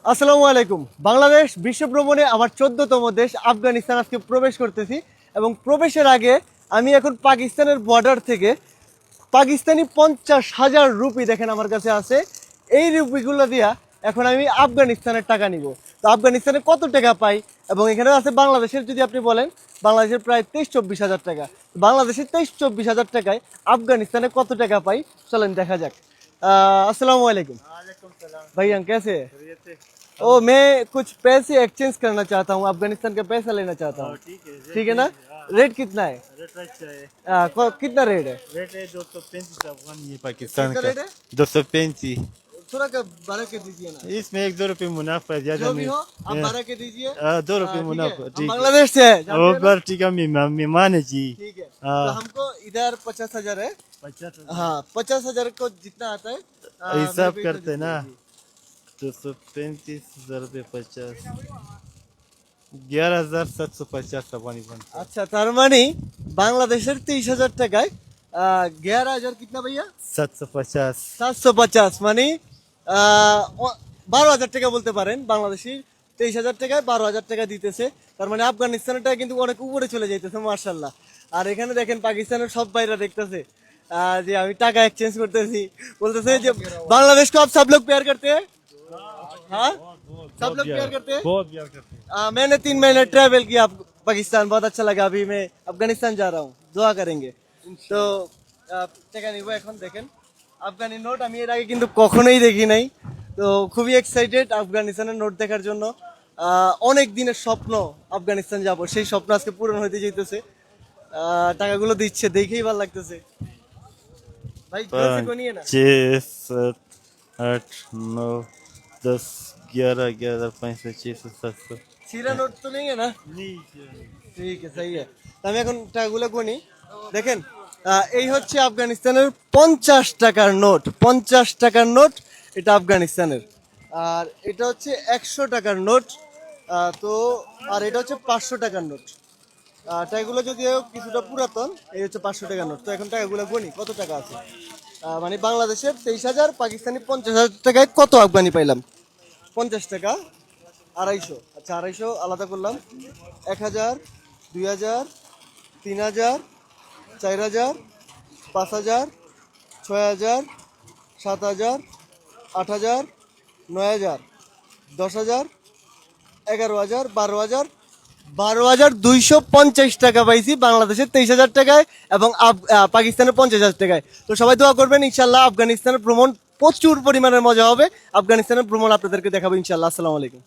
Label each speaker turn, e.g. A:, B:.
A: আসসালামু আলাইকুম। বাংলাদেশ বিশ্ব ভ্রমণে আমার 14তম দেশ আফগানিস্তান আজকে প্রবেশ করতেছি এবং প্রবেশের আগে আমি এখন পাকিস্তানের বর্ডার থেকে পাকিস্তানি 50,000 রুপি দেখেন আমার কাছে আছে। এই রুপিগুলো দিয়া এখন আমি আফগানিস্তানের টাকা নিব। তো আফগানিস্তানে কত টাকা পাই এবং এখানে আছে বাংলাদেশের, যদি আপনি বলেন বাংলাদেশের প্রায় 23-24 হাজার টাকা। বাংলাদেশের 23-24 হাজার টাকায় আফগানিস্তানে কত টাকা পাই চলেন দেখা যাক। अस्सलाम वालेकुम भैया, कैसे है? ओ मैं कुछ पैसे एक्सचेंज करना चाहता हूँ, अफगानिस्तान का पैसा लेना चाहता हूँ। ठीक है ना? रेट कितना है? कितना रेट है?
B: रेट है 235 अफगान, ये पाकिस्तान
A: कितना
B: का
A: रेट है?
B: 235।
A: थोड़ा का बढ़ा के दीजिए ना,
B: इसमें 1-2 रुपये मुनाफा है, ज्यादा
A: जो भी
B: नहीं।
A: हो आप बढ़ा के दीजिए।
B: 2 रुपये
A: ठीक है,
B: मुनाफा,
A: हम
B: ठीक है।
A: बांग्लादेश से है, जानते
B: वो
A: हैं ना?
B: पर ठीक है, मेहमान है जी।
A: ठीक है,
B: हाँ।
A: तो हमको इधर 50,000 है।
B: 50
A: हाँ, 50,000 को जितना आता है
B: हिसाब
A: मेरे पे
B: करते
A: दीजिए।
B: ना।
A: जी।
B: 235 रुपये 50, 11,750 अफगानी बनता है।
A: अच्छा, तार মানে বাংলাদেশের 23,000 টাকায় 11,000 कितना भैया?
B: 750।
A: 750 মানে 12,000 টাকা বলতে পারেন। বাংলাদেশি 23,000 টাকায় 12,000 টাকা দিতেছে। তার মানে আফগানিস্তানের টাকা কিন্তু অনেক উপরে চলে যাইতেছে মাশাআল্লাহ। আর এখানে দেখেন পাকিস্তানের সব ভাইরা দেখতেছে যে আমি টাকা এক্সচেঞ্জ করতেছি, বলতেছে যে বাংলাদেশ को आप सब लोग प्यार करते हैं? हाँ, सब लोग प्यार करते हैं।
B: बहुत प्यार करते हैं।
A: मैंने 3 महीने ट्रैवल किया पाकिस्तान, बहुत अच्छा लगा। अभी मैं अफगानिस्तान जा रहा हूँ, দোয়া करेंगे। তো টাকা নিব এখন। দেখেন আফগানি নোট আমি এর আগে কিন্তু কখনোই দেখি নাই, তো খুবই এক্সাইটেড আফগানিস্তানের নোট দেখার জন্য। অনেক দিনের স্বপ্ন আফগানিস্তান যাব, সেই স্বপ্ন আজকে পূরণ হইতে যাইতেছে। টাকাগুলো দিচ্ছে, দেখেই ভালো লাগতেছে। ভাই জোরসে গনিয়ে না।
B: 6, 7, 8, 9, 10, 11, 11, 5, 6, 700।
A: ছিঁড়া নোট তো নেই না? ঠিক আছে, সহি है। তো আমি এখন টাকাগুলো গনি। দেখেন এই হচ্ছে আফগানিস্তানের 50 টাকার নোট। 50 টাকার নোট এটা আফগানিস্তানের। আর এটা হচ্ছে 100 টাকার নোট। তো আর এটা হচ্ছে 500 টাকার নোট। টাকাগুলো যদিও কিছুটা পুরাতন, এই হচ্ছে 500 টাকার নোট। তো এখন টাকাগুলো গনি কত টাকা আছে। মানে বাংলাদেশের 23,000, পাকিস্তানি 50,000 টাকায় কত আফগানি পাইলাম। 50 টাকা 250। আচ্ছা, 250 আলাদা করলাম। 1,000, 2,000, 3,000, 4,000, 5,000, 6,000, 7,000, 8,000, 9,000, 10,000, 11,000, 12,000, 12,250 টাকা পাইছি বাংলাদেশের 23,000 টাকায় এবং পাকিস্তানের 50,000 টাকায়। তো সবাই দোয়া করবেন, ইনশাল্লাহ আফগানিস্তানের ভ্রমণ প্রচুর পরিমাণের মজা হবে। আফগানিস্তানের ভ্রমণ আপনাদেরকে দেখাবো ইনশাল্লাহ। আসসালামু আলাইকুম।